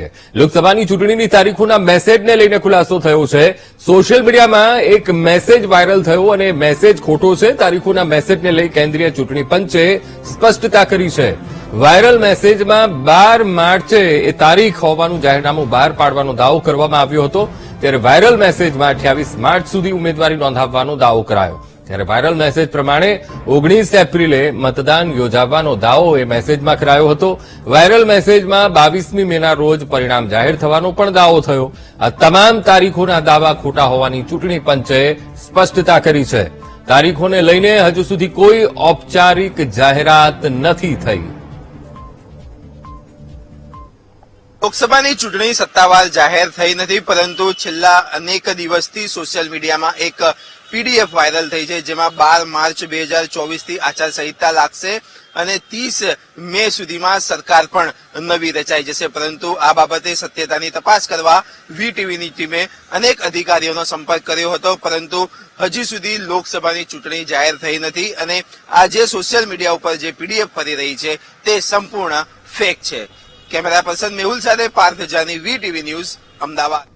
જોઈએ। લોકસભાની ચૂંટણીની તારીખોના મેસેજને લઈને ખુલાસો થયો છે। સોશિયલ મીડિયામાં એક મેસેજ વાયરલ થયો અને મેસેજ ખોટો છે। તારીખોના મેસેજને લઈ કેન્દ્રીય ચૂંટણી પંચે સ્પષ્ટતા કરી છે। વાયરલ મેસેજમાં 12 માર્ચે એ તારીખ હોવાનું જાહેરનામું બહાર પાડવાનો દાવો કરવામાં આવ્યો હતો, ત્યારે વાયરલ મેસેજમાં 28 માર્ચ સુધી ઉમેદવારી નોંધાવવાનો દાવો કરાયો। ત્યારે વાયરલ મેસેજ પ્રમાણે 19 એપ્રિલે મતદાન યોજાવાનો દાવો એ મેસેજમાં કરાયો હતો। વાયરલ મેસેજમાં 22મી મેના રોજ પરિણામ જાહેર થવાનો પણ દાવો થયો। આ તમામ તારીખોના દાવા ખોટા હોવાની ચૂંટણી પંચે સ્પષ્ટતા કરી છે। તારીખોને લઈને હજુ સુધી કોઈ ઔપચારિક જાહેરાત નથી થઈ। લોકસભાની ચૂંટણી સત્તાવાર જાહેર થઈ નથી, પરંતુ છેલ્લા અનેક દિવસથી સોશિયલ મીડિયામાં એક પીડીએફ વાયરલ થઈ છે, જેમાં 12 માર્ચ 2024 થી આચારસંહિતા લાગશે અને 30 મે સુધીમાં સરકાર પણ નવી રચાઈ જશે। પરંતુ આ બાબતે સત્યતાની તપાસ કરવા વીટીવીની ટીમે અનેક અધિકારીઓનો સંપર્ક કર્યો હતો, પરંતુ હજી સુધી લોકસભાની ચૂંટણી જાહેર થઈ નથી અને આ જે સોશિયલ મીડિયા ઉપર જે પીડીએફ ફરી રહી છે તે સંપૂર્ણ ફેક છે। કેમેરા પર્સન મેહુલ સાથે પાર્થ જાની, વીટીવી ન્યૂઝ, અમદાવાદ।